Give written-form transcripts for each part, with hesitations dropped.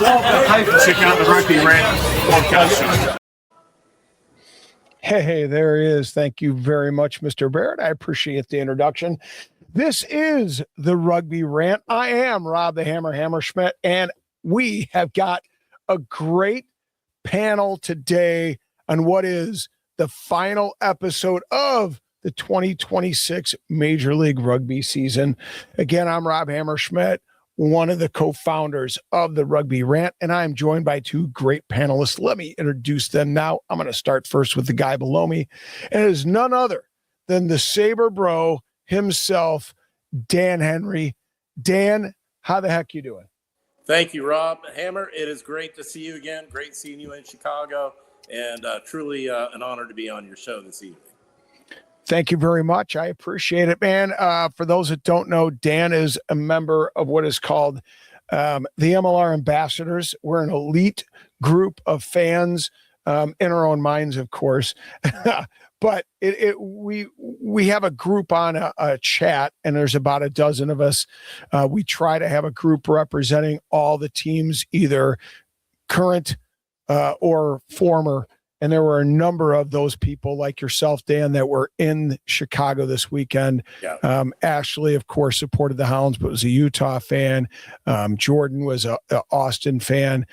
Check out the Rugby Rant podcast show. Hey, there he is. Thank you very much, Mr. Barrett. I appreciate the introduction. This is the Rugby Rant. I am Rob the Hammer Hammerschmidt, and we have got a great panel today on what is the final episode of the 2026 Major League Rugby season. Again, I'm Rob Hammerschmidt, one of the co-founders of the Rugby Rant, and I'm joined by two great panelists. Let me introduce them now. I'm going to start first with the guy below me, and it is none other than the Saber Bro himself, Dan Henry. Dan, how the heck you doing? Thank you, Rob. Hammer, it is great to see you again. Great seeing you in Chicago, and truly an honor to be on your show this evening. Thank you very much. I appreciate it, man. For those that don't know, Dan is a member of what is called the MLR Ambassadors. We're an elite group of fans in our own minds, of course. But we have a group on a chat, and there's about a dozen of us. We try to have a group representing all the teams, either current or former. And there were a number of those people like yourself, Dan, that were in Chicago this weekend. Yeah. Ashley, of course, supported the Hounds, but was a Utah fan. Jordan was a Austin fan.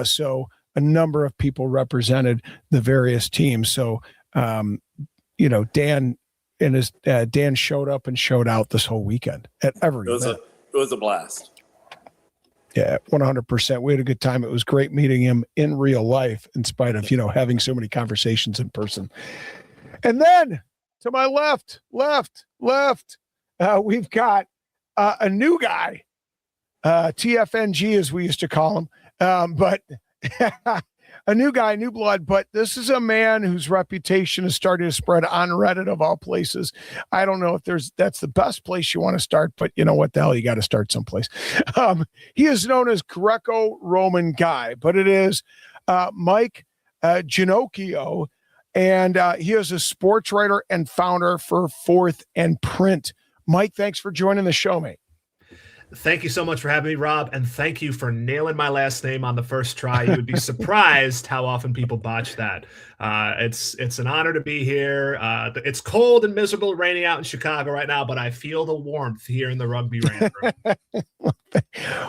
So a number of people represented the various teams. So, Dan and his Dan showed up and showed out this whole weekend at every event. It was a blast. Yeah, 100%. We had a good time. It was great meeting him in real life, in spite of, having so many conversations in person. And then to my left, we've got a new guy, TFNG, as we used to call him, but a new guy, new blood. But this is a man whose reputation is starting to spread on Reddit, of all places. I don't know if that's the best place you want to start, but you know what the hell, you got to start someplace. He is known as Greco-Roman Guy, but it is Mike Ginocchio, and he is a sports writer and founder for Fourth and Print. Mike, thanks for joining the show, mate. Thank you so much for having me, Rob, and thank you for nailing my last name on the first try. You would be surprised how often people botch that. It's an honor to be here. It's cold and miserable, raining out in Chicago right now, but I feel the warmth here in the Rugby Rant room.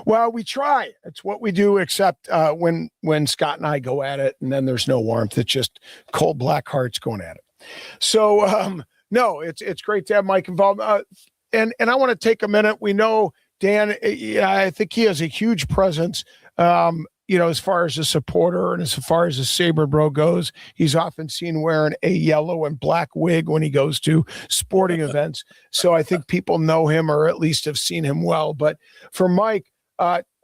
Well, we try. It's what we do, except when Scott and I go at it, and then there's no warmth. It's just cold black hearts going at it. So, no, it's great to have Mike involved. And I want to take a minute. We know Dan, I think he has a huge presence, as far as a supporter and as far as a Saber Bro goes. He's often seen wearing a yellow and black wig when he goes to sporting events. So I think people know him, or at least have seen him well. But for Mike,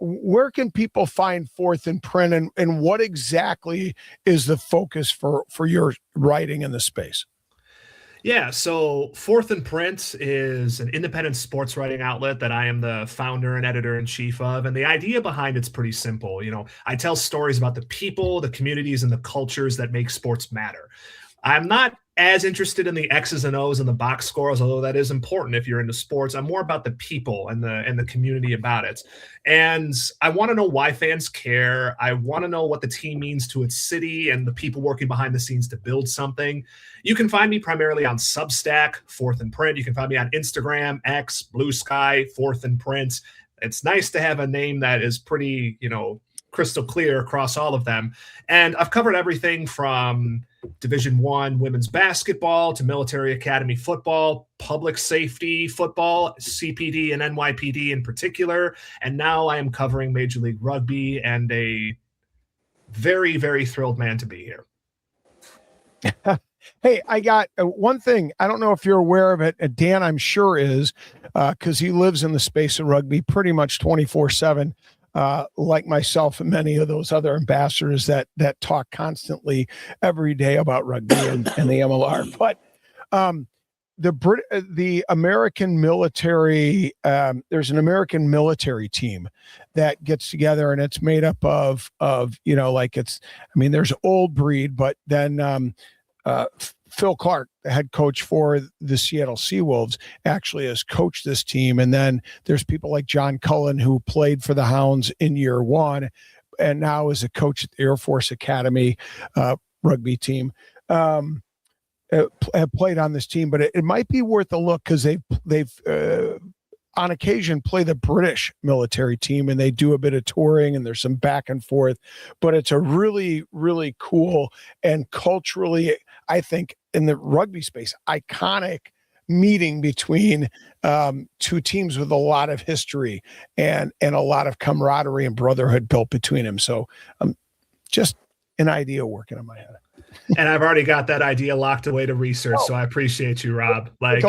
where can people find Fourth and Print, and what exactly is the focus for your writing in the space? Yeah, so Fourth and Print is an independent sports writing outlet that I am the founder and editor-in-chief of, and the idea behind it's pretty simple. I tell stories about the people, the communities, and the cultures that make sports matter. I'm not as interested in the X's and O's and the box scores, although that is important if you're into sports. I'm more about the people and the community about it. And I want to know why fans care. I want to know what the team means to its city and the people working behind the scenes to build something. You can find me primarily on Substack, Fourth and Print. You can find me on Instagram, X, Blue Sky, Fourth and Print. It's nice to have a name that is pretty, crystal clear across all of them. And I've covered everything from Division I women's basketball to military academy football, public safety football, CPD and NYPD in particular. And now I am covering Major League Rugby, and a very, very thrilled man to be here. Hey, I got one thing. I don't know if you're aware of it. Dan, I'm sure is, because he lives in the space of rugby pretty much 24/7. Like myself and many of those other ambassadors that talk constantly every day about rugby and the MLR. But the American military, there's an American military team that gets together, and it's made up of there's Old Breed, but then Phil Clark, the head coach for the Seattle Seawolves, actually has coached this team. And then there's people like John Cullen, who played for the Hounds in year one, and now is a coach at the Air Force Academy rugby team. Have played on this team, but it might be worth a look because they've on occasion play the British military team, and they do a bit of touring and there's some back and forth, but it's a really, really cool and culturally, I think, in the rugby space, iconic meeting between two teams with a lot of history and a lot of camaraderie and brotherhood built between them. So just an idea working in my head. And I've already got that idea locked away to research. So I appreciate you, Rob. Like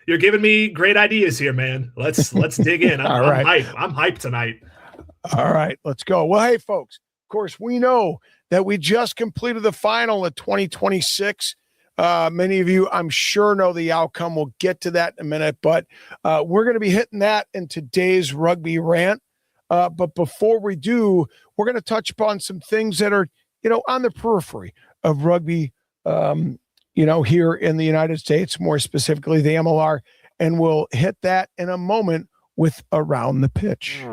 you're giving me great ideas here, man. Let's dig in. I'm hyped tonight. All right, let's go. Well, hey folks, of course we know that we just completed the final of 2026. Many of you, I'm sure, know the outcome. We'll get to that in a minute, but we're going to be hitting that in today's Rugby Rant. But before we do, we're going to touch upon some things that are, on the periphery of rugby, here in the United States, more specifically the MLR, and we'll hit that in a moment with Around the Pitch.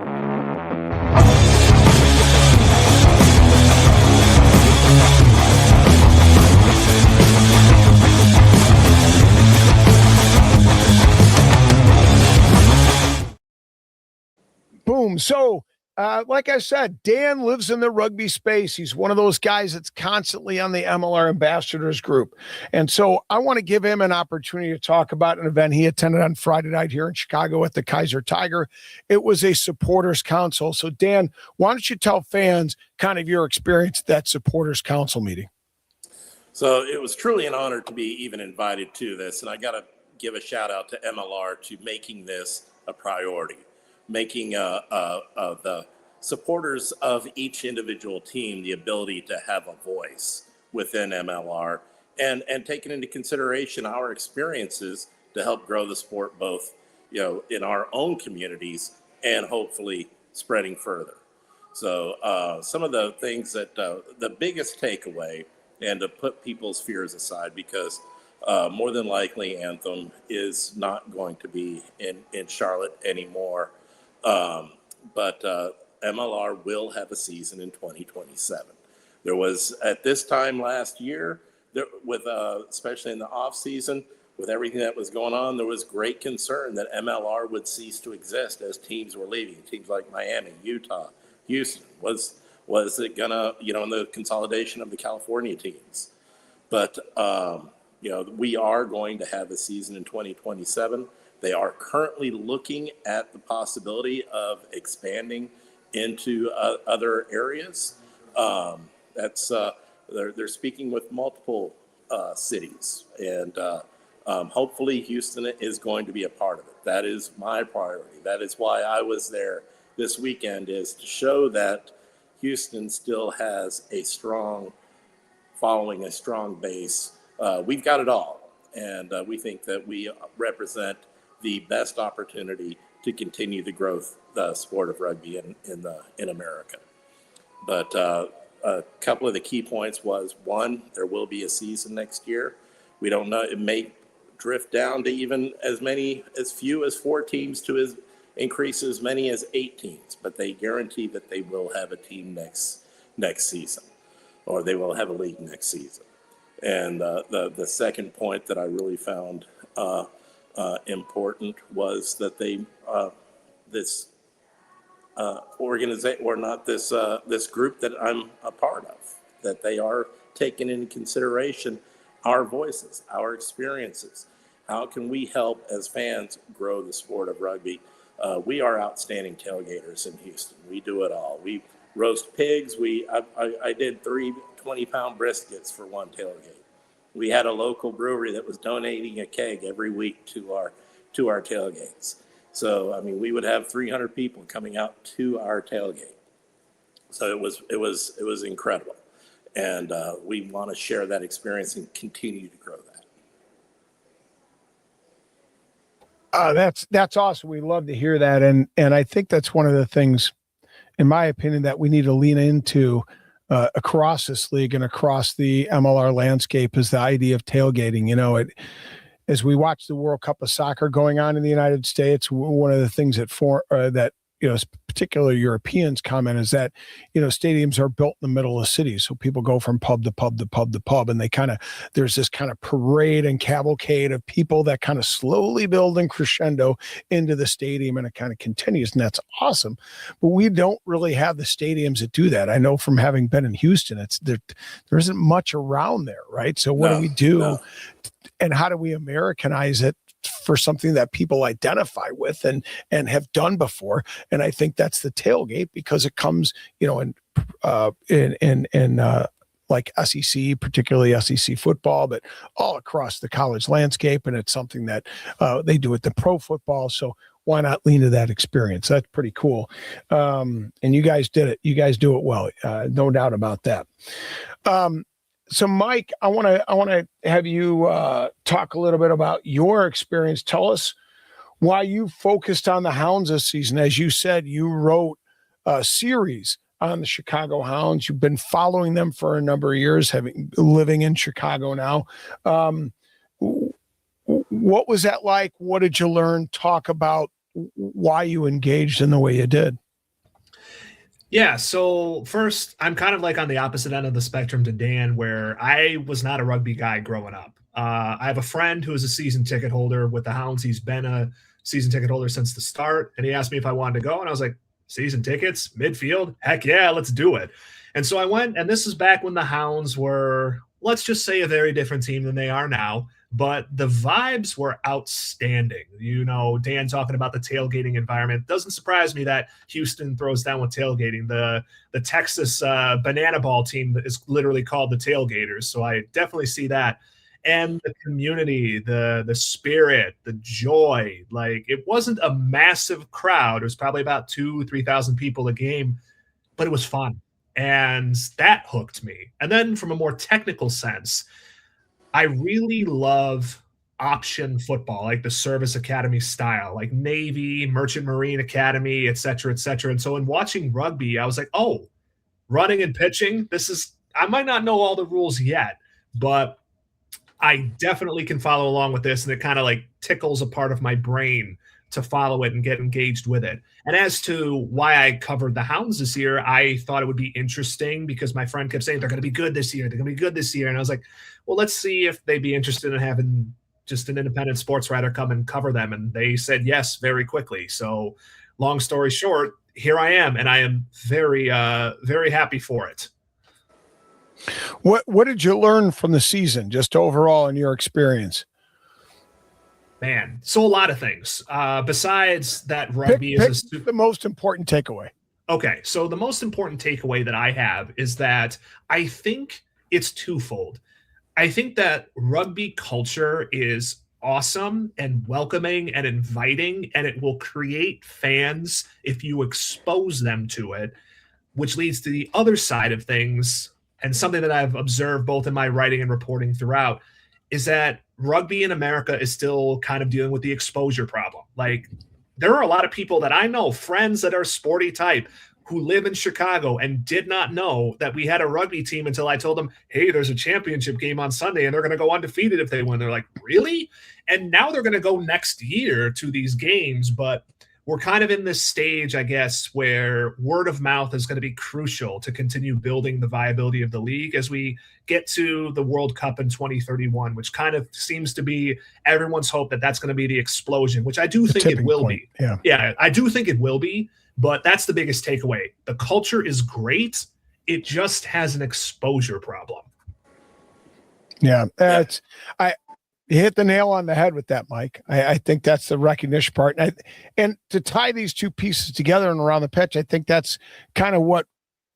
Boom. So, like I said, Dan lives in the rugby space. He's one of those guys that's constantly on the MLR Ambassadors group. And so I want to give him an opportunity to talk about an event he attended on Friday night here in Chicago at the Kaiser Tiger. It was a supporters council. So Dan, why don't you tell fans kind of your experience at that supporters council meeting? So it was truly an honor to be even invited to this. And I got to give a shout out to MLR to making this a priority. Making the supporters of each individual team the ability to have a voice within MLR and taking into consideration our experiences to help grow the sport both in our own communities and hopefully spreading further. So some of the things that the biggest takeaway, and to put people's fears aside, because more than likely Anthem is not going to be in Charlotte anymore. But MLR will have a season in 2027. There was, at this time last year, especially in the off season, with everything that was going on, there was great concern that MLR would cease to exist as teams were leaving. Teams like Miami, Utah, Houston. Was it gonna, in the consolidation of the California teams? But we are going to have a season in 2027. They are currently looking at the possibility of expanding into other areas. They're speaking with multiple cities, and hopefully Houston is going to be a part of it. That is my priority. That is why I was there this weekend, is to show that Houston still has a strong following, a strong base. We've got it all, and we think that we represent the best opportunity to continue the growth, the sport of rugby in America. But a couple of the key points was, one, there will be a season next year. We don't know, it may drift down to even as few as 4 teams to increase as many as 8 teams, but they guarantee that they will have a team next season, or they will have a league next season. And the second point that I really found important was that this organization, or not this group that I'm a part of, that they are taking into consideration our voices, our experiences. How can we help as fans grow the sport of rugby? We are outstanding tailgaters in Houston. We do it all. We roast pigs. I did 3 20-pound briskets for one tailgate. We had a local brewery that was donating a keg every week to our tailgates. So, we would have 300 people coming out to our tailgate. So it was incredible. And we want to share that experience and continue to grow that. That's awesome. We love to hear that. And I think that's one of the things, in my opinion, that we need to lean into across this league and across the MLR landscape, is the idea of tailgating. As we watch the World Cup of Soccer going on in the United States, one of the things that particular Europeans comment is that, stadiums are built in the middle of cities. So people go from pub to pub to pub to pub, and there's this kind of parade and cavalcade of people that kind of slowly build and crescendo into the stadium, and it kind of continues. And that's awesome. But we don't really have the stadiums that do that. I know from having been in Houston, there isn't much around there, right? So what do we do? And how do we Americanize it for something that people identify with and have done before? And I think that's the tailgate, because it comes, in like SEC, particularly SEC football, but all across the college landscape. And it's something that they do at the pro football. So why not lean to that experience? That's pretty cool. And you guys did it. You guys do it well. No doubt about that. So Mike, I want to have you talk a little bit about your experience. Tell us why you focused on the Hounds this season. As you said, you wrote a series on the Chicago Hounds. You've been following them for a number of years, living in Chicago now. What was that like? What did you learn? Talk about why you engaged in the way you did. Yeah, so first, I'm kind of like on the opposite end of the spectrum to Dan, where I was not a rugby guy growing up. I have a friend who is a season ticket holder with the Hounds. He's been a season ticket holder since the start, and he asked me if I wanted to go, and I was like, season tickets, midfield? Heck yeah, let's do it. And so I went, and this is back when the Hounds were, let's just say, a very different team than they are now. But the vibes were outstanding. Dan talking about the tailgating environment. Doesn't surprise me that Houston throws down with tailgating. The Texas banana ball team is literally called the Tailgaters. So I definitely see that. And the community, the spirit, the joy. Like, it wasn't a massive crowd. It was probably about 2,000-3,000 people a game, but it was fun. And that hooked me. And then from a more technical sense, I really love option football, like the service academy style, like Navy, Merchant Marine Academy, et cetera, et cetera. And so in watching rugby, I was like, oh, running and pitching, I might not know all the rules yet, but I definitely can follow along with this. And it kind of like tickles a part of my brain to follow it and get engaged with it. And as to why I covered the Hounds this year, I thought it would be interesting because my friend kept saying they're going to be good this year. They're going to be good this year. And I was like, well, let's see if they'd be interested in having just an independent sports writer come and cover them. And they said yes very quickly. So long story short, here I am. And I am very, very happy for it. What did you learn from the season, just overall in your experience? Man, so a lot of things. Besides that, rugby is the most important takeaway. Okay, so the most important takeaway that I have is that I think it's twofold. I think that rugby culture is awesome and welcoming and inviting, and it will create fans if you expose them to it, which leads to the other side of things, and something that I've observed both in my writing and reporting throughout, is that rugby in America is still kind of dealing with the exposure problem. Like, there are a lot of people that I know, friends that are sporty type, who live in Chicago and did not know that we had a rugby team until I told them, hey, there's a championship game on Sunday and they're going to go undefeated if they win. They're like, really? And now they're going to go next year to these games. But we're kind of in this stage, I guess, where word of mouth is going to be crucial to continue building the viability of the league as we get to the World Cup in 2031, which kind of seems to be everyone's hope that that's going to be the explosion, which I do think it will be. Yeah, I do think it will be, but that's the biggest takeaway. The culture is great. It just has an exposure problem. Yeah, you hit the nail on the head with that, Mike. I think that's the recognition part. And to tie these two pieces together and around the pitch, I think that's kind of what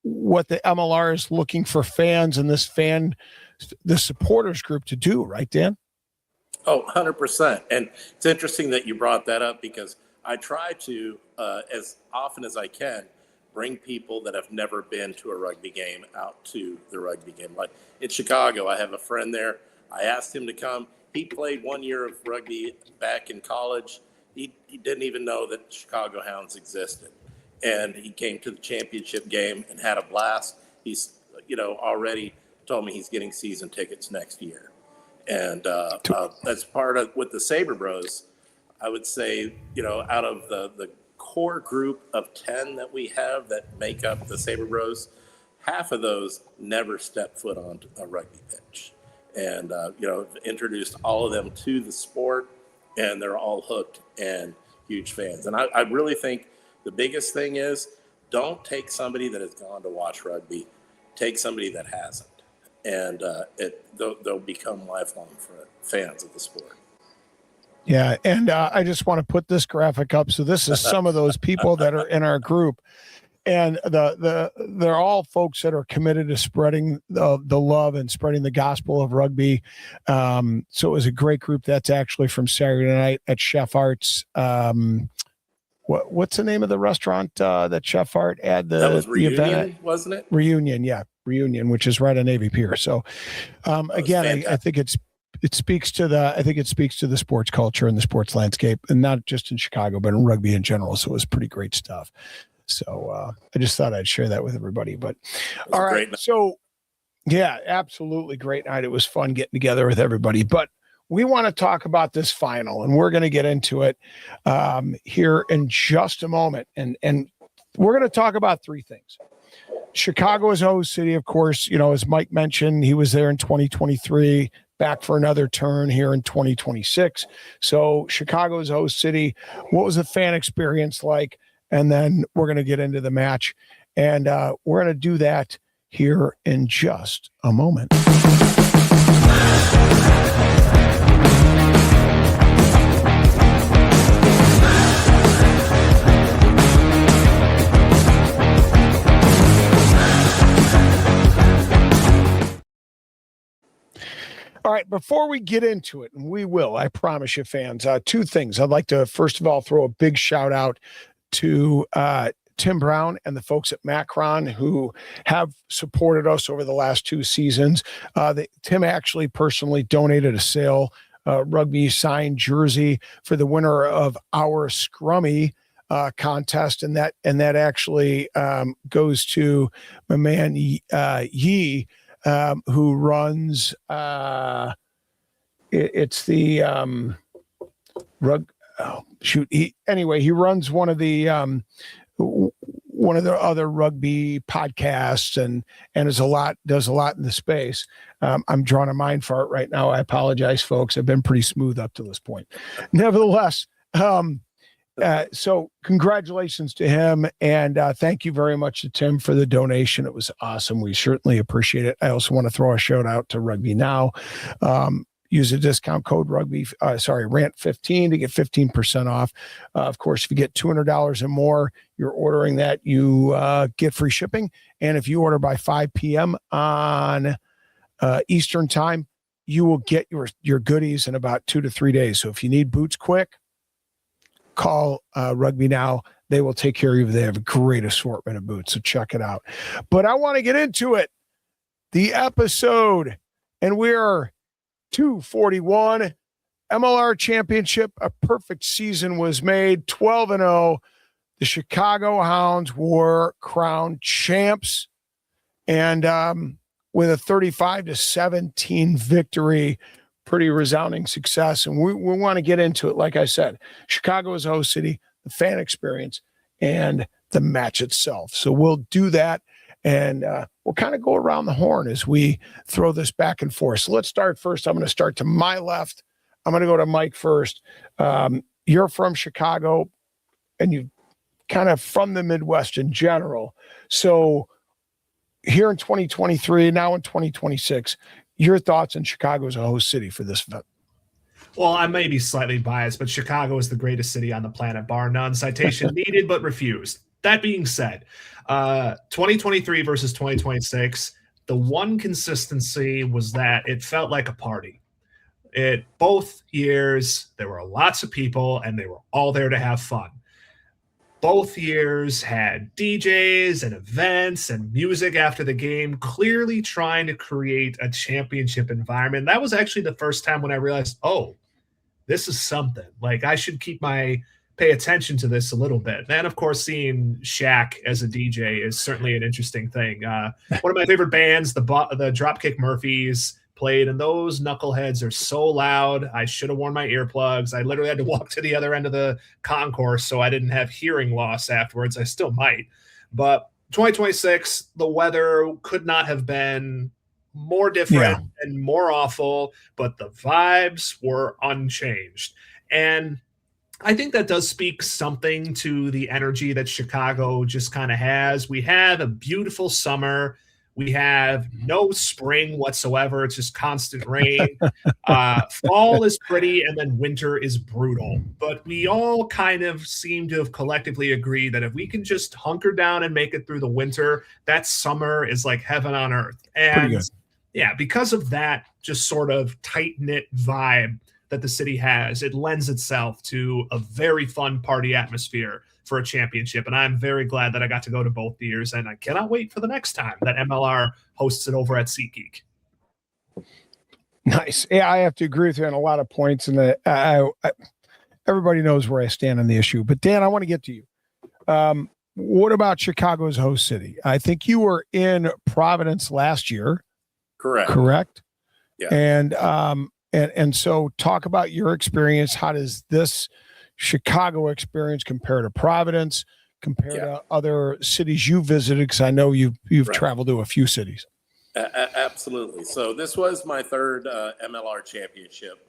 the MLR is looking for fans and the supporters group to do, right, Dan? Oh, 100%. And it's interesting that you brought that up because I try to, as often as I can, bring people that have never been to a rugby game out to the rugby game. Like in Chicago, I have a friend there. I asked him to come. He played 1 year of rugby back in college. He didn't even know that Chicago Hounds existed. And he came to the championship game and had a blast. He's, already told me he's getting season tickets next year. And that's part of with the Saber Bros. I would say, out of the core group of 10 that we have that make up the Saber Bros, half of those never stepped foot on a rugby pitch. And, introduced all of them to the sport, and they're all hooked and huge fans. And I really think the biggest thing is don't take somebody that has gone to watch rugby, take somebody that hasn't. And they'll become lifelong fans of the sport. Yeah, and I just want to put this graphic up. So this is some of those people that are in our group. And they're all folks that are committed to spreading the love and spreading the gospel of rugby. So it was a great group. That's actually from Saturday night at Chef Art's. What's the name of the restaurant that Chef Art had that was Reunion, the event at? Wasn't it? Reunion, yeah, Reunion, which is right on Navy Pier. So again, I think it speaks to the sports culture and the sports landscape, and not just in Chicago, but in rugby in general. So it was pretty great stuff. So I just thought I'd share that with everybody. But all right, so yeah, absolutely great night. It was fun getting together with everybody. But we want to talk about this final, and we're going to get into it here in just a moment. And we're going to talk about three things. Chicago is a host city, of course. As Mike mentioned, he was there in 2023. Back for another turn here in 2026. So Chicago is a host city. What was the fan experience like? And then we're going to get into the match. And we're going to do that here in just a moment. All right, before we get into it, and we will, I promise you, fans, two things. I'd like to, first of all, throw a big shout out to Tim Brown and the folks at Macron who have supported us over the last two seasons. Tim actually personally donated a sale rugby signed jersey for the winner of our Scrummy contest, and that actually goes to my man Yee. Who runs it's the he runs one of the other rugby podcasts and does a lot in the space. I'm drawing a mind fart right now. I apologize, folks. I've been pretty smooth up to this point. Nevertheless, so congratulations to him, and thank you very much to Tim for the donation. It was awesome. We certainly appreciate it. I also want to throw a shout out to Rugby Now. Use a discount code Rant15 to get 15% off. Of course, if you get $200 or more, you're ordering that, you get free shipping. And if you order by 5 p.m. on Eastern time, you will get your goodies in about 2 to 3 days. So if you need boots quick, call Rugby Now. They will take care of you. They have a great assortment of boots, so check it out. But I want to get into it. The episode, and we're 241 MLR Championship. A perfect season was made. 12-0. The Chicago Hounds were crowned champs, and with a 35-17 victory. Pretty resounding success. And we want to get into it. Like I said, Chicago is a host city, the fan experience, and the match itself. So we'll do that. And we'll kind of go around the horn as we throw this back and forth. So let's start first. I'm going to start to my left. I'm going to go to Mike first. You're from Chicago, and you kind of from the Midwest in general. So here in 2023, now in 2026, your thoughts on Chicago as a host city for this event? Well, I may be slightly biased, but Chicago is the greatest city on the planet, bar none. Citation needed, but refused. That being said, 2023 versus 2026, the one consistency was that it felt like a party. Both years, there were lots of people, and they were all there to have fun. Both years had DJs and events and music after the game, clearly trying to create a championship environment. That was actually the first time when I realized, oh, this is something. Like, I should pay attention to this a little bit. And of course, seeing Shaq as a DJ is certainly an interesting thing. One of my favorite bands, the Dropkick Murphys, played, and those knuckleheads are so loud. I should have worn my earplugs. I literally had to walk to the other end of the concourse so I didn't have hearing loss afterwards. I still might. But 2026, the weather could not have been more different and more awful, but the vibes were unchanged. And I think that does speak something to the energy that Chicago just kind of has. We had a beautiful summer. We have no spring whatsoever. It's just constant rain. Fall is pretty, and then winter is brutal. But we all kind of seem to have collectively agreed that if we can just hunker down and make it through the winter, that summer is like heaven on earth. And yeah, because of that just sort of tight-knit vibe that the city has, it lends itself to a very fun party atmosphere for a championship. And I'm very glad that I got to go to both years, and I cannot wait for the next time that MLR hosts it over at SeatGeek. Nice. Yeah, I have to agree with you on a lot of points, and everybody knows where I stand on the issue. But Dan, I want to get to you. What about Chicago's host city? I think you were in Providence last year. Correct. Yeah. And so talk about your experience. How does this Chicago experience compare to Providence, compare to other cities you visited? Because I know you've traveled to a few cities. Absolutely. So this was my third MLR championship.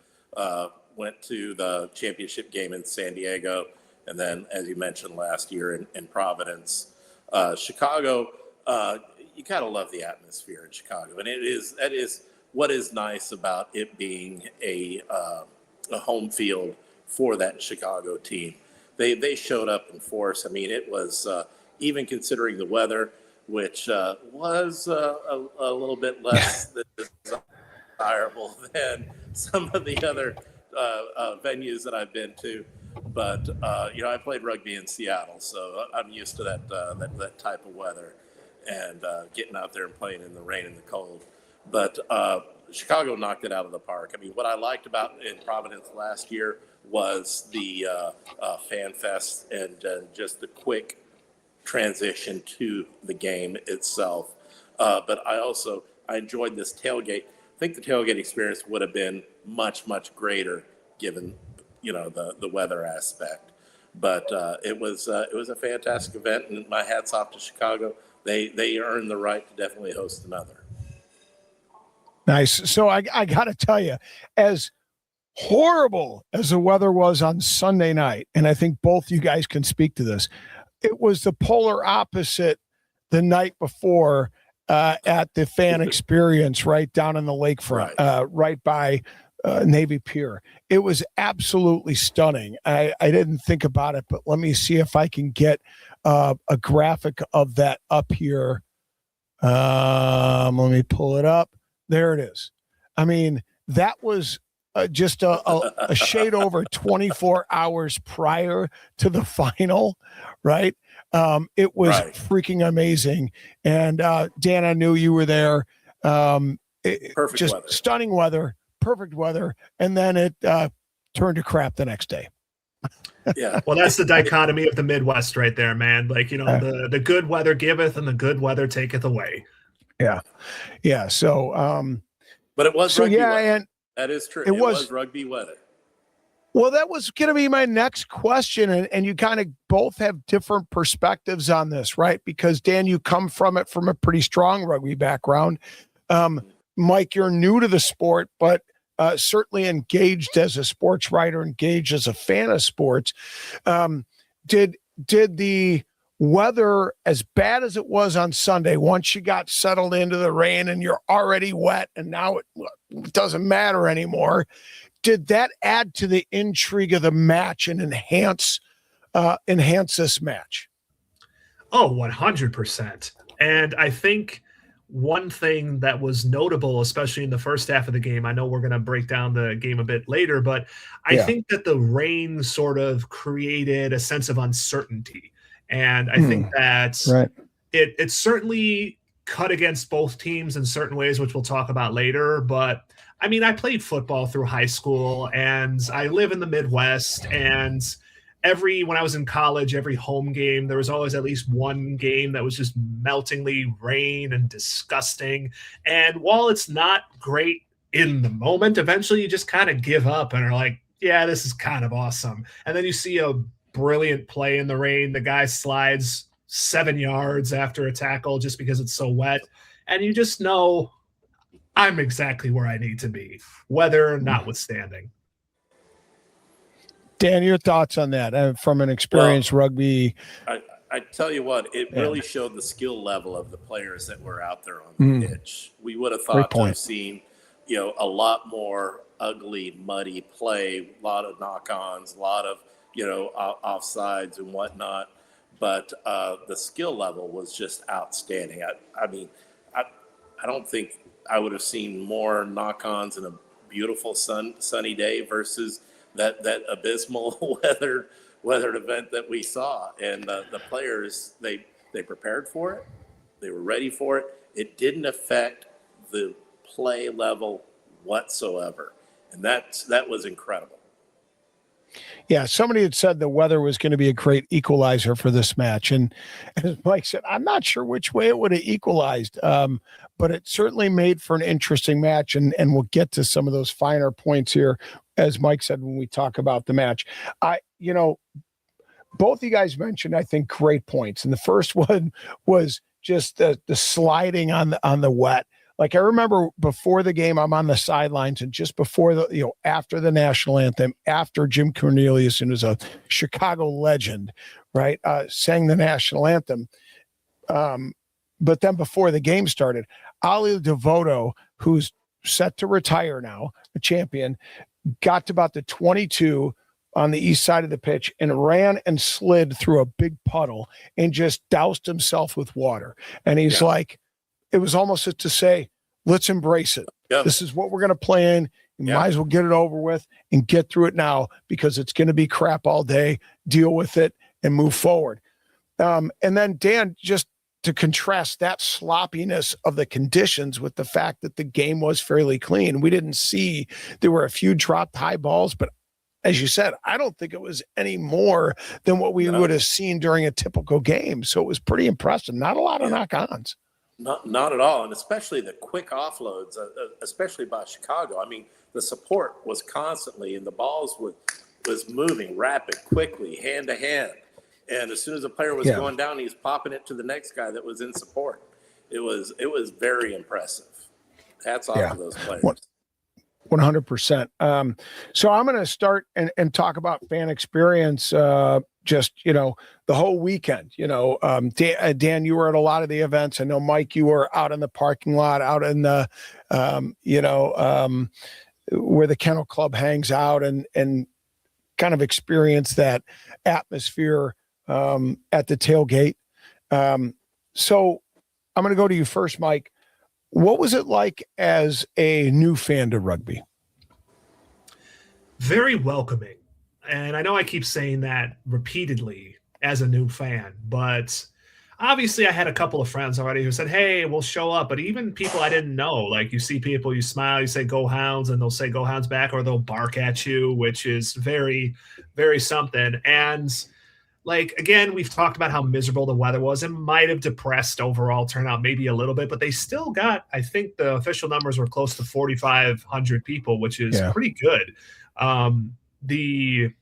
Went to the championship game in San Diego, and then, as you mentioned, last year in Providence. Chicago, you kind of love the atmosphere in Chicago, and that is what is nice about it being a home field for that Chicago team. They showed up in force. I mean, it was even considering the weather, which was a little bit less desirable than some of the other venues that I've been to. But I played rugby in Seattle, so I'm used to that type of weather and getting out there and playing in the rain and the cold. But Chicago knocked it out of the park. I mean, what I liked about in Providence last year was the fan fest and just the quick transition to the game itself. But I enjoyed this tailgate. I think the tailgate experience would have been much, much greater given, the weather aspect. But it was a fantastic event, and my hat's off to Chicago. They earned the right to definitely host another. Nice. So I got to tell you, as horrible as the weather was on Sunday night, and I think both you guys can speak to this, it was the polar opposite the night before at the fan experience right down in the lakefront, right by Navy Pier. It was absolutely stunning. I didn't think about it, but let me see if I can get a graphic of that up here. Let me pull it up. There it is. I mean, that was just a shade over 24 hours prior to the final, right? It was freaking amazing. And Dan, I knew you were there. Perfect just weather. Stunning weather, perfect weather. And then it turned to crap the next day. Yeah. Well, that's the dichotomy of the Midwest right there, man. Like, the good weather giveth and the good weather taketh away. Yeah. Yeah. So, but it was rugby weather. And that is true. It was rugby weather. Well, that was going to be my next question. And you kind of both have different perspectives on this, right? Because Dan, you come from a pretty strong rugby background. Mike, you're new to the sport, but certainly engaged as a sports writer, engaged as a fan of sports. Did the weather, as bad as it was on Sunday, once you got settled into the rain and you're already wet and now it doesn't matter anymore, did that add to the intrigue of the match and enhance this match? Oh, 100%. And I think one thing that was notable, especially in the first half of the game, I know we're going to break down the game a bit later, but I think that the rain sort of created a sense of uncertainty. And I think that it certainly cut against both teams in certain ways, which we'll talk about later. But I mean, I played football through high school and I live in the Midwest, and when I was in college, every home game, there was always at least one game that was just meltingly rain and disgusting. And while it's not great in the moment. Eventually you just kind of give up and are like, yeah, this is kind of awesome. And then you see a brilliant play in the rain. The guy slides 7 yards after a tackle just because it's so wet. And you just know I'm exactly where I need to be, weather notwithstanding. Dan, your thoughts on that from an experienced rugby? I tell you what, it really showed the skill level of the players that were out there on the pitch. We would have thought to have seen, a lot more ugly, muddy play, a lot of knock-ons, a lot of, offsides and whatnot. But the skill level was just outstanding. I don't think I would have seen more knock-ons in a beautiful sunny day versus that abysmal weather event that we saw. And the players, they prepared for it. They were ready for it. It didn't affect the play level whatsoever. And that was incredible. Yeah, somebody had said the weather was going to be a great equalizer for this match. And as Mike said, I'm not sure which way it would have equalized, but it certainly made for an interesting match. And we'll get to some of those finer points here, as Mike said, when we talk about the match. Both you guys mentioned, I think, great points. And the first one was just the sliding on the wet. Like, I remember before the game, I'm on the sidelines, and just before after the national anthem, after Jim Cornelius, who's a Chicago legend, right, sang the national anthem. But then before the game started, Ali Devoto, who's set to retire now, a champion, got to about the 22 on the east side of the pitch and ran and slid through a big puddle and just doused himself with water. And he's like, it was almost to say, let's embrace it. Yeah. This is what we're going to play in. You might as well get it over with and get through it now, because it's going to be crap all day. Deal with it and move forward. And then, Dan, just to contrast that sloppiness of the conditions with the fact that the game was fairly clean. We didn't see, there were a few dropped high balls, but as you said, I don't think it was any more than what we would have seen during a typical game. So it was pretty impressive. Not a lot of knock-ons. Not at all, and especially the quick offloads, especially by Chicago. I mean, the support was constantly, and the balls was moving rapid, quickly, hand to hand. And as soon as the player was going down, he was popping it to the next guy that was in support. It was very impressive. Hats off to those players. 100%. So I'm going to start and talk about fan experience. Just, the whole weekend, Dan, you were at a lot of the events. I know, Mike, you were out in the parking lot, out in the, where the Kennel Club hangs out, and kind of experience that atmosphere at the tailgate. So I'm going to go to you first, Mike. What was it like as a new fan to rugby? Very welcoming. And I know I keep saying that repeatedly as a new fan, but obviously I had a couple of friends already who said, hey, we'll show up. But even people I didn't know, like, you see people, you smile, you say, go Hounds, and they'll say, go Hounds back, or they'll bark at you, which is very, very something. And like, again, we've talked about how miserable the weather was. It might have depressed overall turnout maybe a little bit, but they still got, I think the official numbers were close to 4,500 people, which is pretty good. The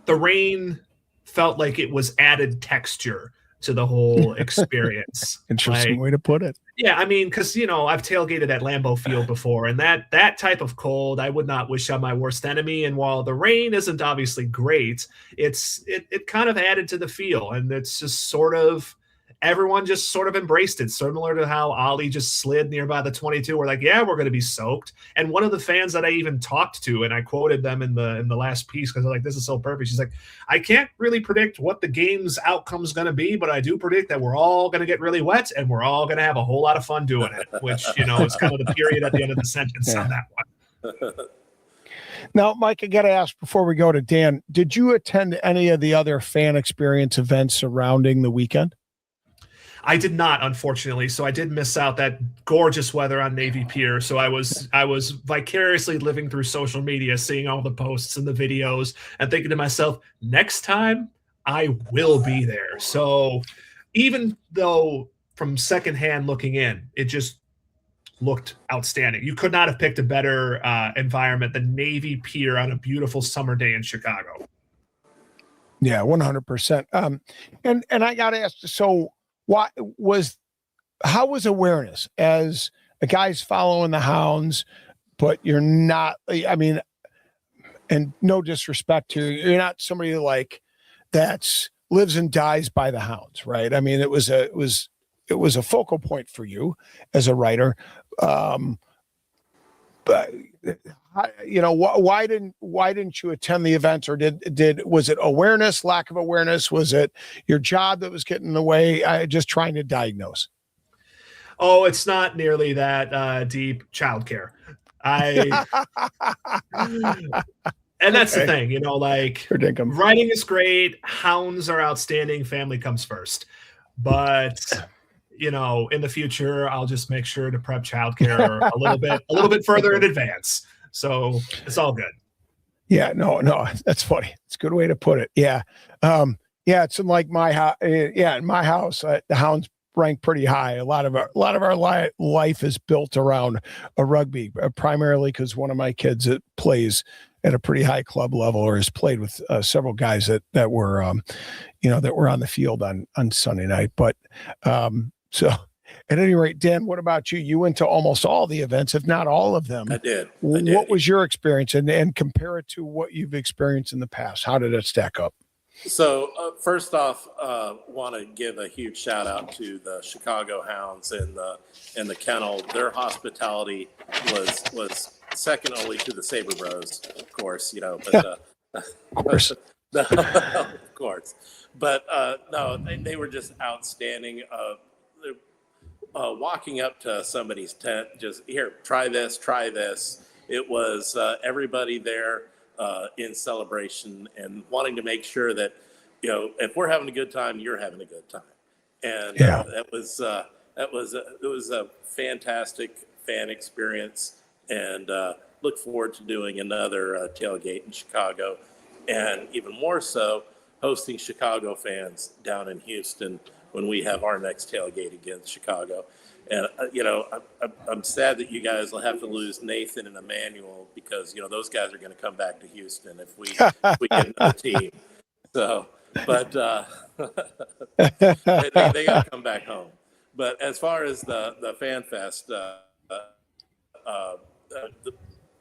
rain felt like it was added texture to the whole experience. Interesting way to put it. Yeah, I mean, because, I've tailgated at Lambeau Field before, and that type of cold I would not wish on my worst enemy. And while the rain isn't obviously great, it kind of added to the feel, and it's just sort of everyone just sort of embraced it, similar to how Ali just slid nearby the 22. We're like, yeah, we're going to be soaked. And one of the fans that I even talked to, and I quoted them in the last piece because they're like, this is so perfect. She's like, I can't really predict what the game's outcome is going to be, but I do predict that we're all going to get really wet and we're all going to have a whole lot of fun doing it, which, is kind of the period at the end of the sentence on that one. Now, Mike, I got to ask before we go to Dan, did you attend any of the other fan experience events surrounding the weekend? I did not, unfortunately. So I did miss out that gorgeous weather on Navy Pier. So I was vicariously living through social media, seeing all the posts and the videos and thinking to myself, next time I will be there. So even though from secondhand looking in, it just looked outstanding. You could not have picked a better environment than Navy Pier on a beautiful summer day in Chicago. Yeah, 100%. And I got to ask, so how was awareness as a guy's following the Hounds, but you're not, I mean, and no disrespect to you, you're not somebody like that's lives and dies by the Hounds, right? I mean, it was a focal point for you as a writer. But why didn't you attend the event, or was it awareness, lack of awareness? Was it your job that was getting in the way? Just trying to diagnose. Oh, it's not nearly that deep. Childcare. And that's the thing, like writing is great. Hounds are outstanding. Family comes first. But, in the future, I'll just make sure to prep childcare a little bit further in advance. So it's all good. Yeah, no, that's funny. It's a good way to put it. Yeah. It's in like my house. Yeah. In my house, the Hounds rank pretty high. A lot of our life is built around a rugby, primarily because one of my kids that plays at a pretty high club level, or has played with several guys that were on the field on Sunday night. But so at any rate, Dan, what about you? You went to almost all the events, if not all of them. I did. What was your experience, and compare it to what you've experienced in the past? How did it stack up? So first off, want to give a huge shout out to the Chicago Hounds and the kennel. Their hospitality was second only to the Saber Bros, of course. But of course, of course. But no, they were just outstanding. Walking up to somebody's tent, just here, try this. It was everybody there in celebration and wanting to make sure that, if we're having a good time, you're having a good time. And it was a fantastic fan experience, and look forward to doing another tailgate in Chicago, and even more so hosting Chicago fans down in Houston when we have our next tailgate against Chicago. And, I'm sad that you guys will have to lose Nathan and Emmanuel, because, those guys are going to come back to Houston if we get another team. So, but they got to come back home. But as far as the Fan Fest,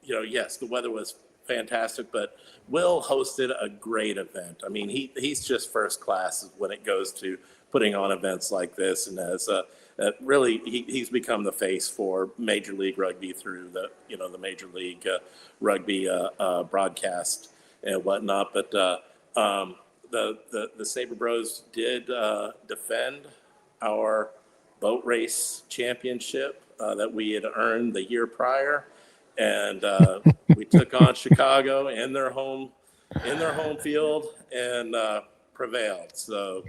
yes, the weather was fantastic, but Will hosted a great event. I mean, he's just first class when it goes to putting on events like this, and as really he's become the face for Major League Rugby through the Major League Rugby broadcast and whatnot. But the Saber Bros did defend our boat race championship that we had earned the year prior, and we took on Chicago in their home field and prevailed. So,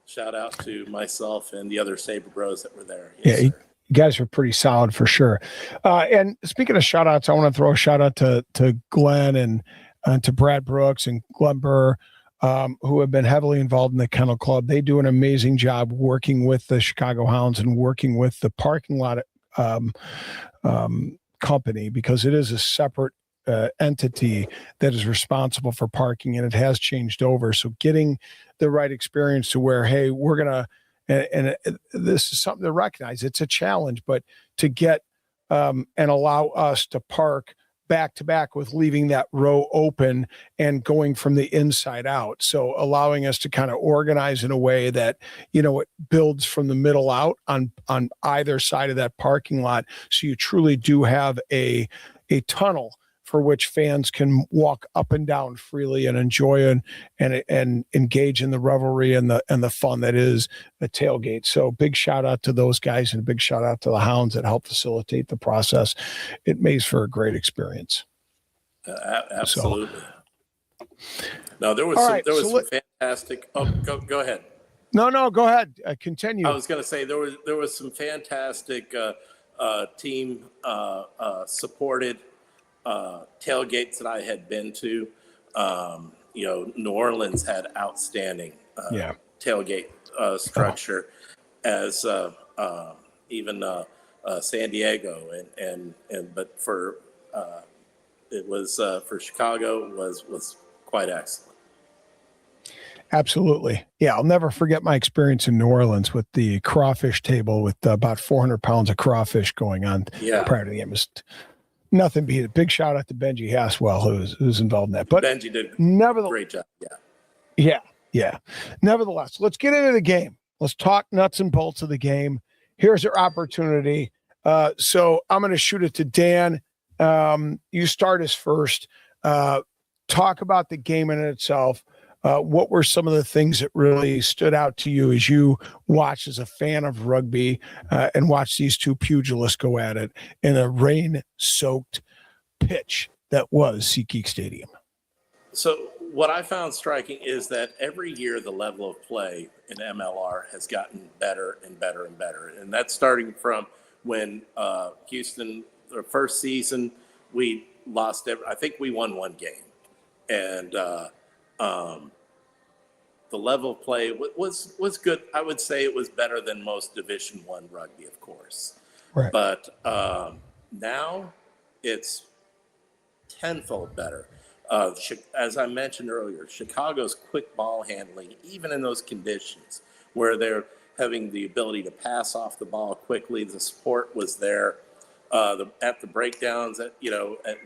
shout out to myself and the other Saber Bros that were there. Yes, you guys were pretty solid for sure. And speaking of shout outs, I want to throw a shout out to Glenn and to Brad Brooks and Glenn Burr, who have been heavily involved in the Kennel Club. They do an amazing job working with the Chicago Hounds and working with the parking lot company, because it is a separate entity that is responsible for parking, and it has changed over. So getting the right experience to where, hey, we're gonna, and this is something to recognize. It's a challenge, but to get and allow us to park back to back with leaving that row open and going from the inside out. So allowing us to kind of organize in a way that, it builds from the middle out on either side of that parking lot. So you truly do have a tunnel for which fans can walk up and down freely and enjoy and engage in the revelry and the fun that is a tailgate. So big shout out to those guys, and a big shout out to the Hounds that help facilitate the process. It makes for a great experience. Absolutely. No, there was some fantastic. Oh, go ahead. No, go ahead. Continue. I was going to say there was some fantastic team supported tailgates that I had been to. New Orleans had outstanding tailgate structure, as even San Diego, but for it was for Chicago was quite excellent. Absolutely. Yeah, I'll never forget my experience in New Orleans with the crawfish table with about 400 pounds of crawfish going on prior to the game. Just nothing beat it. Big shout out to Benji Haswell, who's involved in that. But Benji did nevertheless, great job. Yeah. Nevertheless, let's get into the game. Let's talk nuts and bolts of the game. Here's your opportunity. So I'm going to shoot it to Dan. You start us first. Talk about the game in itself. What were some of the things that really stood out to you as you watched as a fan of rugby and watched these two pugilists go at it in a rain-soaked pitch that was SeatGeek Stadium? So what I found striking is that every year the level of play in MLR has gotten better and better and better. And that's starting from when Houston, their first season, we lost I think we won one game. And the level of play was good. I would say it was better than most Division I rugby, of course. Right. But now it's tenfold better. As I mentioned earlier, Chicago's quick ball handling, even in those conditions where they're having the ability to pass off the ball quickly, the support was there. At the breakdowns, at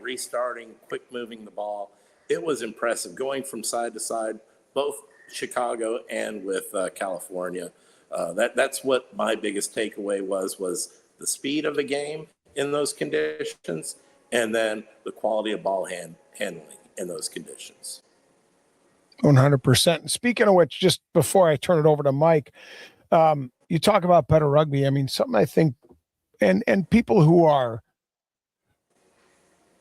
restarting, quick moving the ball, it was impressive. Going from side to side, both Chicago and with California. That's what my biggest takeaway was the speed of the game in those conditions, and then the quality of ball handling in those conditions. 100%. Speaking of which, just before I turn it over to Mike, you talk about better rugby. I mean, something I think, and people who are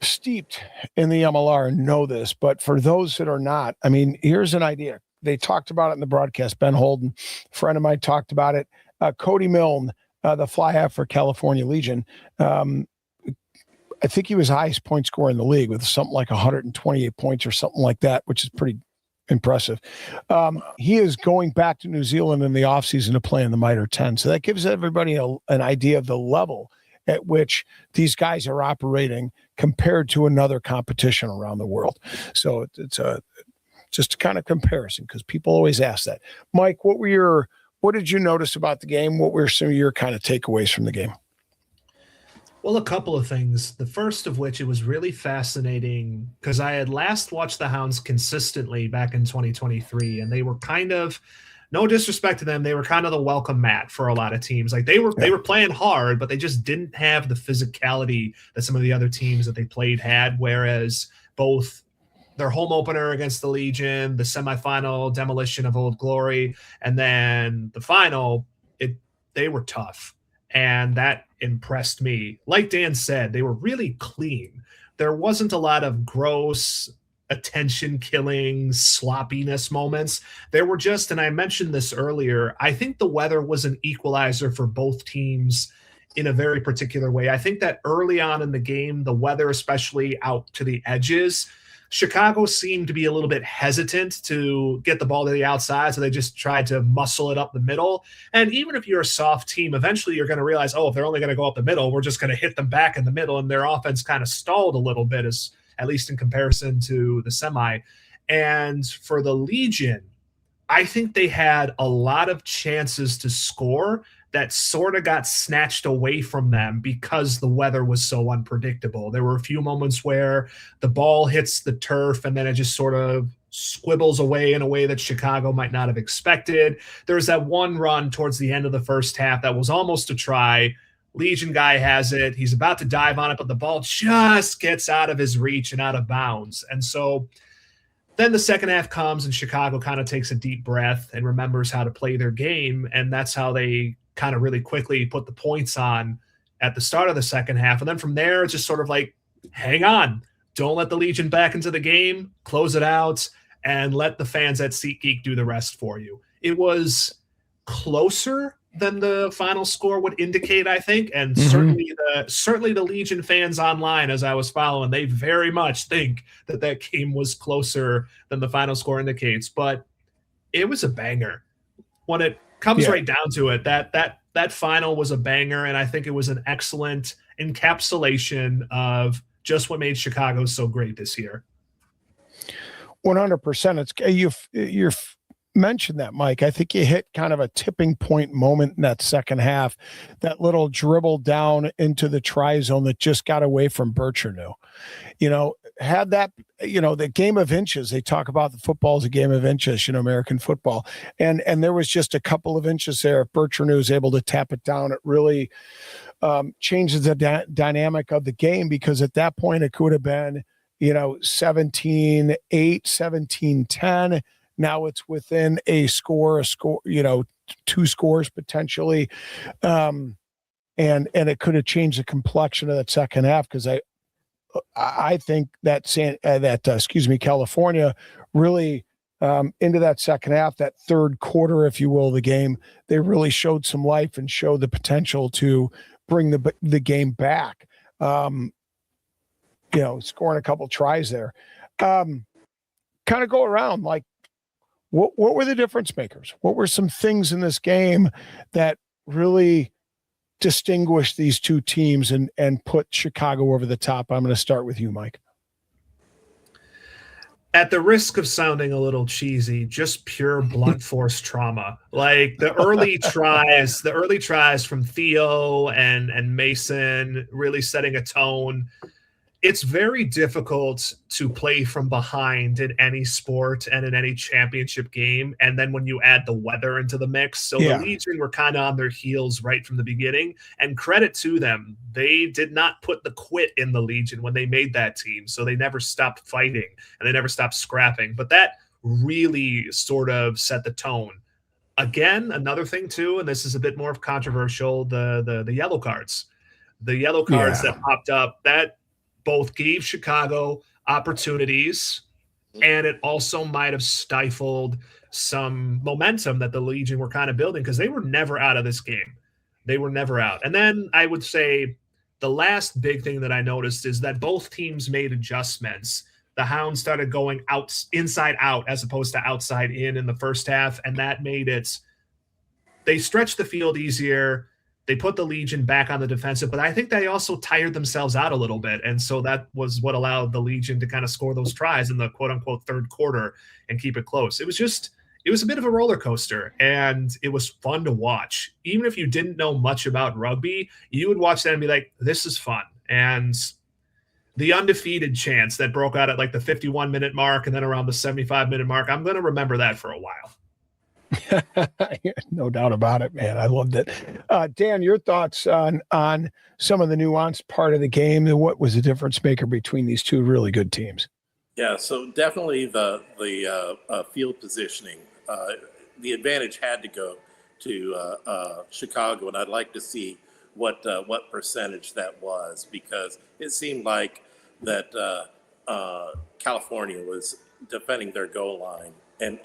steeped in the MLR know this, but for those that are not, I mean, here's an idea. They talked about it in the broadcast. Ben Holden, a friend of mine, talked about it. Cody Milne, the fly half for California Legion, I think he was the highest point scorer in the league with something like 128 points or something like that, which is pretty impressive. He is going back to New Zealand in the offseason to play in the Mitre 10. So that gives everybody an idea of the level at which these guys are operating compared to another competition around the world. So it's just a kind of comparison because people always ask that. Mike, what did you notice about the game? What were some of your kind of takeaways from the game? Well, a couple of things. The first of which, it was really fascinating because I had last watched the Hounds consistently back in 2023, and they were kind of, no disrespect to them, they were kind of the welcome mat for a lot of teams. Like they were playing hard, but they just didn't have the physicality that some of the other teams that they played had, whereas both their home opener against the Legion, the semifinal demolition of Old Glory, and then the final, they were tough. And that impressed me. Like Dan said, they were really clean. There wasn't a lot of gross attention-killing sloppiness moments. There were just, and I mentioned this earlier, I think the weather was an equalizer for both teams in a very particular way. I think that early on in the game, the weather, especially out to the edges, Chicago seemed to be a little bit hesitant to get the ball to the outside, so they just tried to muscle it up the middle. And even if you're a soft team, eventually you're going to realize, if they're only going to go up the middle, we're just going to hit them back in the middle, and their offense kind of stalled a little bit, at least in comparison to the semi. And for the Legion, I think they had a lot of chances to score that sort of got snatched away from them because the weather was so unpredictable. There were a few moments where the ball hits the turf and then it just sort of squibbles away in a way that Chicago might not have expected. There's that one run towards the end of the first half that was almost a try. Legion guy has it. He's about to dive on it, but the ball just gets out of his reach and out of bounds. And so then the second half comes and Chicago kind of takes a deep breath and remembers how to play their game. And that's how they kind of really quickly put the points on at the start of the second half. And then from there, it's just sort of like, hang on, don't let the Legion back into the game, close it out, and let the fans at SeatGeek do the rest for you. It was closer than the final score would indicate, I think. And certainly the Legion fans online, as I was following, they very much think that game was closer than the final score indicates. But it was a banger. When it comes right down to it, that that final was a banger, and I think it was an excellent encapsulation of just what made Chicago so great this year. 100%. You've mentioned that, Mike. I think you hit kind of a tipping point moment in that second half, that little dribble down into the try zone that just got away from Birchernew. Had that, the game of inches. They talk about the football as a game of inches, American football. And there was just a couple of inches there. If Birchernew is able to tap it down, it really changes the dynamic of the game, because at that point it could have been, 17-8, 17-10. Now it's within a score, two scores potentially. And it could have changed the complexion of that second half, because I think that California really into that second half, that third quarter, if you will, the game, they really showed some life and showed the potential to bring the game back. Scoring a couple tries there. Kind of go around, like, what were the difference makers? What were some things in this game that really distinguished these two teams and put Chicago over the top? I'm going to start with you, Mike. At the risk of sounding a little cheesy, just pure blunt force trauma. Like the early tries from Theo and Mason really setting a tone. It's very difficult to play from behind in any sport and in any championship game. And then when you add the weather into the mix, so the Legion were kind of on their heels right from the beginning, and credit to them. They did not put the quit in the Legion when they made that team. So they never stopped fighting and they never stopped scrapping, but that really sort of set the tone. Again, another thing too, and this is a bit more controversial, the yellow cards, that popped up, that both gave Chicago opportunities, and it also might have stifled some momentum that the Legion were kind of building, because they were never out of this game. They were never out. And then I would say the last big thing that I noticed is that both teams made adjustments. The Hounds started going inside out as opposed to outside in the first half, and that made it – they stretched the field easier. They put the Legion back on the defensive, but I think they also tired themselves out a little bit. And so that was what allowed the Legion to kind of score those tries in the quote unquote third quarter and keep it close. It was a bit of a roller coaster, and it was fun to watch. Even if you didn't know much about rugby, you would watch that and be like, this is fun. And the undefeated chants that broke out at like the 51-minute mark and then around the 75-minute mark, I'm going to remember that for a while. No doubt about it, man. I loved it. Dan, your thoughts on some of the nuanced part of the game, and what was the difference maker between these two really good teams? Yeah, so definitely the field positioning. The advantage had to go to Chicago, and I'd like to see what percentage that was, because it seemed like that California was defending their goal line. And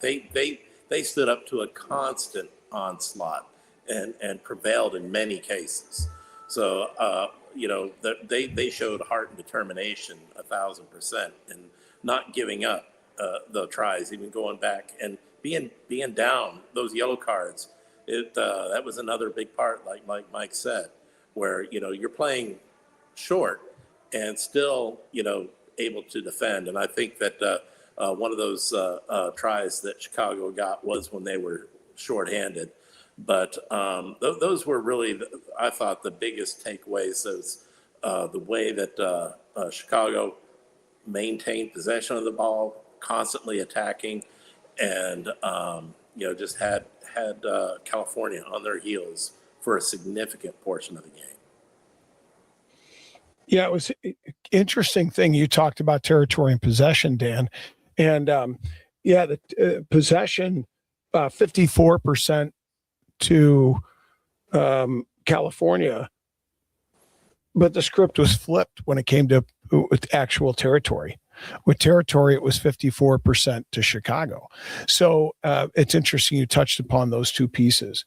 they stood up to a constant onslaught and prevailed in many cases. So they showed heart and determination 1,000%, and not giving up the tries, even going back and being down those yellow cards. That was another big part, like Mike said, where you're playing short and still able to defend. And I think that. One of those tries that Chicago got was when they were shorthanded. But those were really, I thought, the biggest takeaways. Is the way that Chicago maintained possession of the ball, constantly attacking, and just had California on their heels for a significant portion of the game. Yeah, it was an interesting thing. You talked about territory and possession, Dan. And the possession, 54% to California, but the script was flipped when it came to actual territory. With territory, it was 54% to Chicago. So it's interesting you touched upon those two pieces.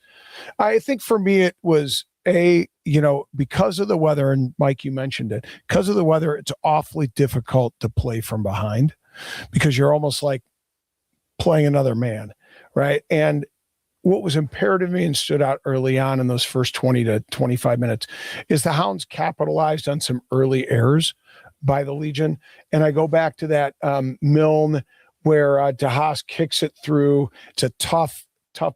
I think for me it was because of the weather, and Mike, you mentioned it, because of the weather, it's awfully difficult to play from behind, because you're almost like playing another man, right? And what was imperative to me and stood out early on in those first 20 to 25 minutes is the Hounds capitalized on some early errors by the Legion. And I go back to that Milne where DeHaas kicks it through. It's a tough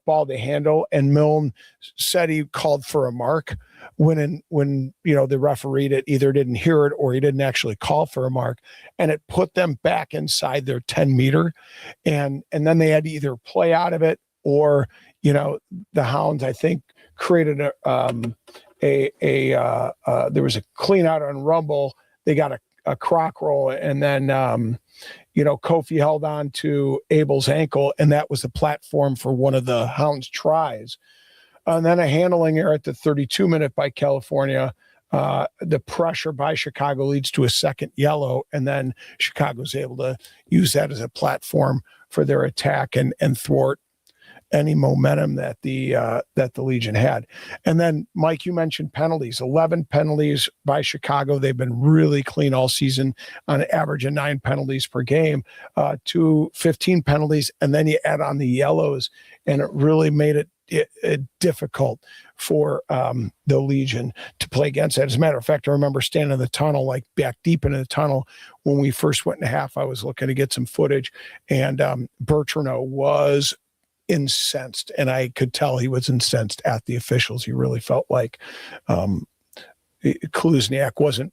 ball to handle. And Milne said he called for a mark when the referee either didn't hear it or he didn't actually call for a mark, and it put them back inside their 10-meter. And then they had to either play out of it or, the Hounds, I think, created there was a clean out on Rumble. They got a crock roll, and then Kofi held on to Abel's ankle, and that was the platform for one of the Hounds' tries. And then a handling error at the 32-minute by California. The pressure by Chicago leads to a second yellow, and then Chicago's able to use that as a platform for their attack and thwart any momentum that the Legion had. And then, Mike, you mentioned penalties. 11 penalties by Chicago. They've been really clean all season, on an average of 9 penalties per game, to 15 penalties, and then you add on the yellows, and it really made it difficult for the Legion to play against that. As a matter of fact, I remember standing in the tunnel, like back deep into the tunnel when we first went in half. I was looking to get some footage, and Bertrano was incensed, and I could tell he was incensed at the officials. He really felt like Klusniak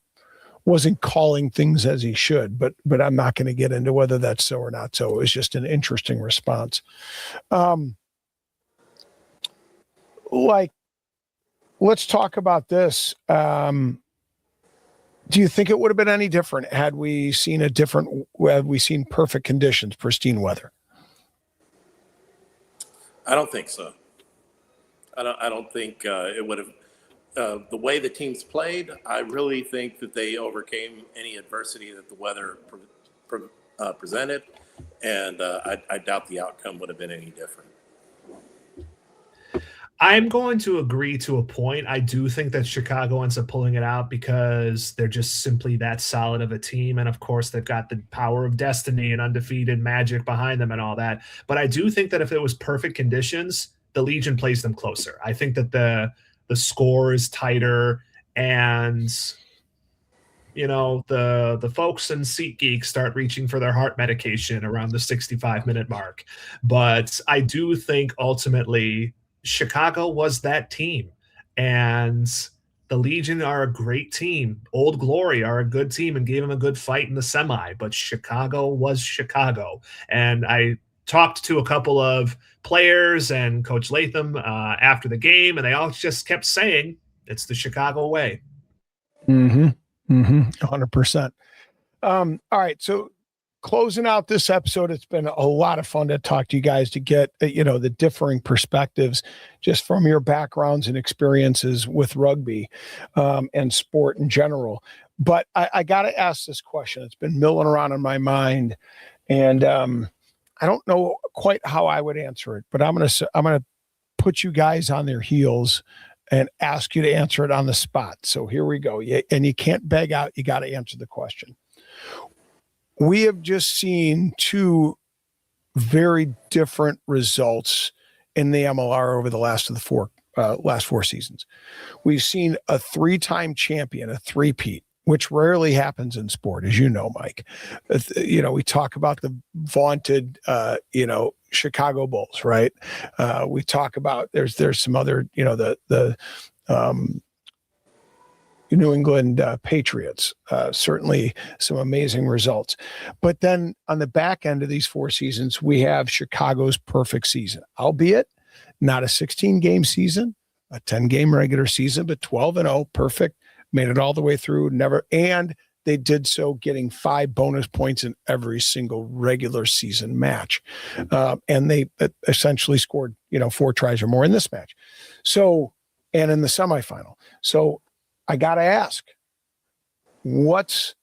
wasn't calling things as he should, but I'm not going to get into whether that's so or not so. It was just an interesting response. Let's talk about this. Do you think it would have been any different had we seen perfect conditions, pristine weather? I don't think so. I don't think it would have. The way the teams played, I really think that they overcame any adversity that the weather presented, and I doubt the outcome would have been any different. I'm going to agree to a point. I do think that Chicago ends up pulling it out because they're just simply that solid of a team. And of course, they've got the power of destiny and undefeated magic behind them and all that. But I do think that if it was perfect conditions, the Legion plays them closer. I think that the score is tighter, and the folks in SeatGeek start reaching for their heart medication around the 65-minute mark. But I do think ultimately Chicago was that team, and the Legion are a great team. Old Glory are a good team and gave them a good fight in the semi, but Chicago was Chicago. And I talked to a couple of players and Coach Latham after the game, and they all just kept saying it's the Chicago way. 100%. All right. So closing out this episode, it's been a lot of fun to talk to you guys, to get, the differing perspectives just from your backgrounds and experiences with rugby and sport in general. But I got to ask this question. It's been milling around in my mind, and I don't know quite how I would answer it, but I'm going to put you guys on their heels and ask you to answer it on the spot. So here we go. And you can't beg out. You got to answer the question. We have just seen two very different results in the MLR over the last four seasons. We've seen a 3-time champion, a three-peat, which rarely happens in sport, as you know, Mike. We talk about the vaunted, Chicago Bulls, right? We talk about there's some other, the New England Patriots, certainly some amazing results. But then on the back end of these 4 seasons, we have Chicago's perfect season, albeit not a 16-game season, a 10-game regular season, but 12-0, perfect, made it all the way through, and they did so getting 5 bonus points in every single regular season match. And they essentially scored, 4 tries or more in this match. So, and in the semifinal. So I got to ask, what's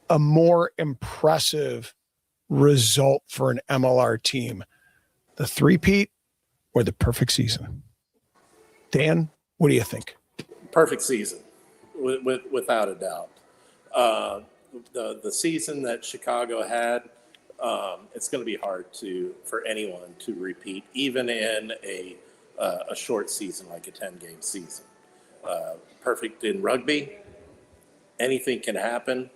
a more impressive result for an MLR team? The three-peat or the perfect season? Dan, what do you think? Perfect season, without a doubt. The season that Chicago had, it's going to be hard for anyone to repeat, even in a short season like a 10-game season. Perfect in rugby, anything can happen,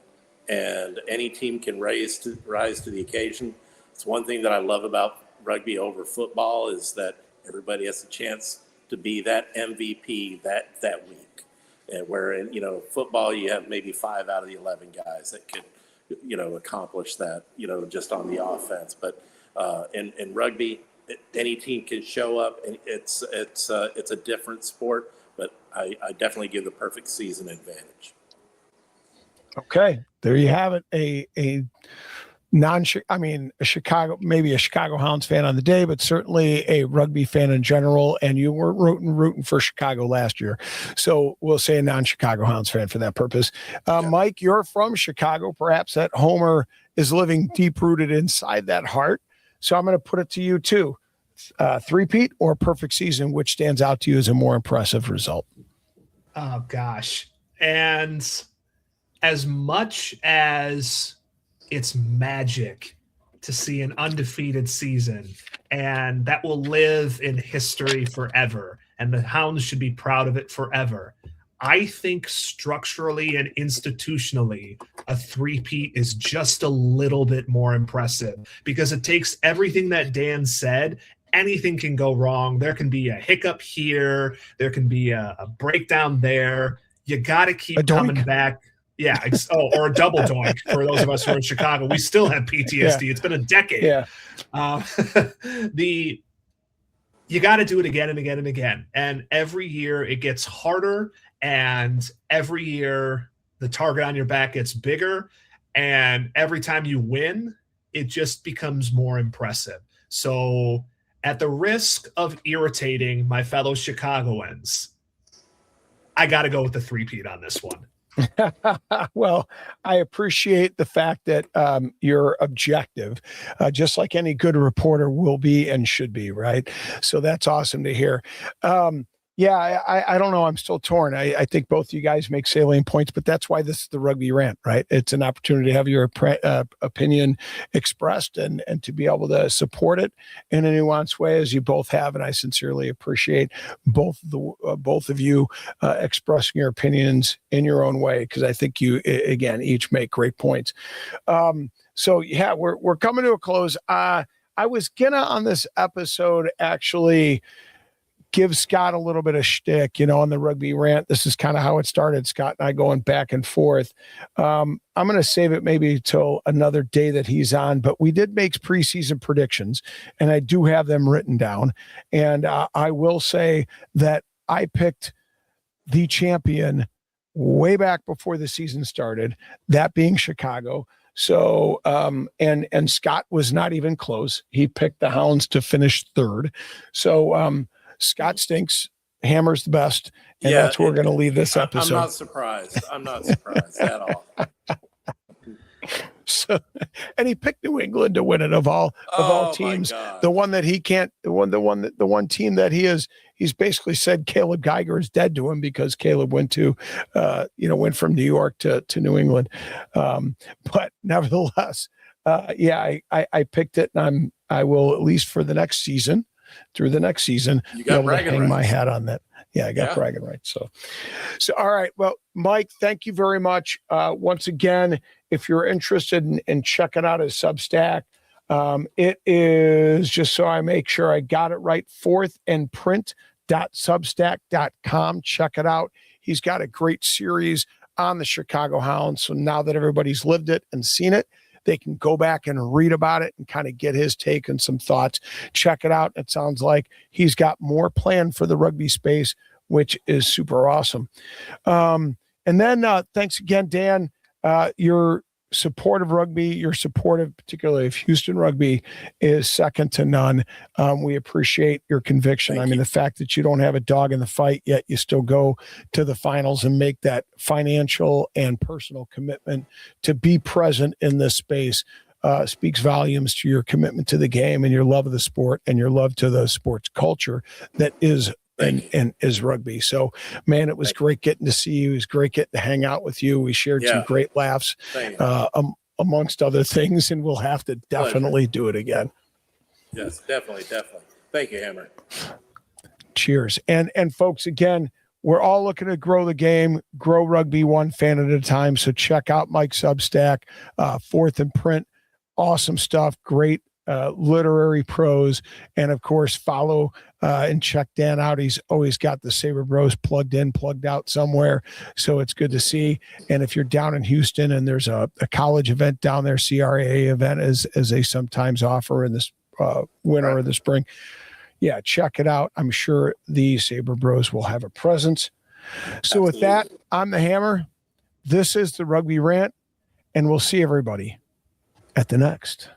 and any team can rise to the occasion. It's one thing that I love about rugby over football is that everybody has a chance to be that MVP that week. And where in football you have maybe 5 out of the 11 guys that could accomplish that just on the offense. But in rugby, any team can show up, and it's a different sport. But I definitely give the perfect season advantage. Okay, there you have it. A Chicago, maybe a Chicago Hounds fan on the day, but certainly a rugby fan in general. And you were rooting for Chicago last year. So we'll say a non-Chicago Hounds fan for that purpose. Mike, you're from Chicago. Perhaps that homer is living deep rooted inside that heart. So I'm going to put it to you too. Three-peat or perfect season, which stands out to you as a more impressive result? Oh, gosh. And as much as it's magic to see an undefeated season, and that will live in history forever, and the Hounds should be proud of it forever, I think structurally and institutionally, a three-peat is just a little bit more impressive because it takes everything that Dan said. Anything can go wrong. There can be a hiccup here. There can be a breakdown there. You got to keep coming back. Yeah. Or a double doink for those of us who are in Chicago. We still have PTSD. Yeah. It's been a decade. Yeah. You got to do it again and again and again. And every year it gets harder. And every year the target on your back gets bigger. And every time you win, it just becomes more impressive. So at the risk of irritating my fellow Chicagoans, I got to go with the three-peat on this one. Well, I appreciate the fact that you're objective, just like any good reporter will be and should be, right? So that's awesome to hear. Yeah, I don't know. I'm still torn. I think both you guys make salient points, but that's why this is the Rugby Rant, right? It's an opportunity to have your opinion expressed and to be able to support it in a nuanced way, as you both have. And I sincerely appreciate both of you expressing your opinions in your own way, because I think you, again, each make great points. So yeah, we're coming to a close. I was gonna on this episode actually give Scott a little bit of shtick, on the Rugby Rant. This is kind of how it started, Scott and I going back and forth. I'm going to save it maybe till another day that he's on, but we did make preseason predictions, and I do have them written down. And I will say that I picked the champion way back before the season started, that being Chicago. So, and Scott was not even close. He picked the Hounds to finish third. So, Scott stinks, Hammer's the best, and that's where we're going to leave this episode. I'm not surprised at all. So, and he picked New England to win it of all teams. The one that he can't, the one team that he's basically said Caleb Geiger is dead to him because Caleb went from New York to New England. But nevertheless, I picked it, and I will, at least for the next season, through the next season, you got bragging hang rights. My hat on that. Yeah, I got bragging rights. So all right. Well, Mike, thank you very much. Once again, if you're interested in checking out his Substack, it is, just so I make sure I got it right, fourthandprint.substack.com. Check it out. He's got a great series on the Chicago Hounds. So now that everybody's lived it and seen it, they can go back and read about it and kind of get his take and some thoughts. Check it out. It sounds like he's got more planned for the rugby space, which is super awesome. And then thanks again, Dan. Your support of rugby, your support of particularly of Houston rugby is second to none. We appreciate your conviction. Thank you. The fact that you don't have a dog in the fight, yet you still go to the finals and make that financial and personal commitment to be present in this space speaks volumes to your commitment to the game and your love of the sport and your love to the sports culture that is and is rugby. So, man, it was great getting to see you. It was great getting to hang out with you. We shared some great laughs amongst other things, and we'll have to definitely do it again. Yes, definitely. Thank you, Hammer. Cheers. And folks, again, we're all looking to grow the game, grow rugby one fan at a time. So check out Mike's Substack, Fourth and Print. Awesome stuff. Great literary prose. And of course, follow and check Dan out. He's always got the Saber Bros plugged in, plugged out somewhere. So it's good to see. And if you're down in Houston and there's a college event down there, CRAA event as they sometimes offer in this winter or the spring, yeah, check it out. I'm sure the Saber Bros will have a presence. So with that, I'm the Hammer. This is the Rugby Rant, and we'll see everybody at the next.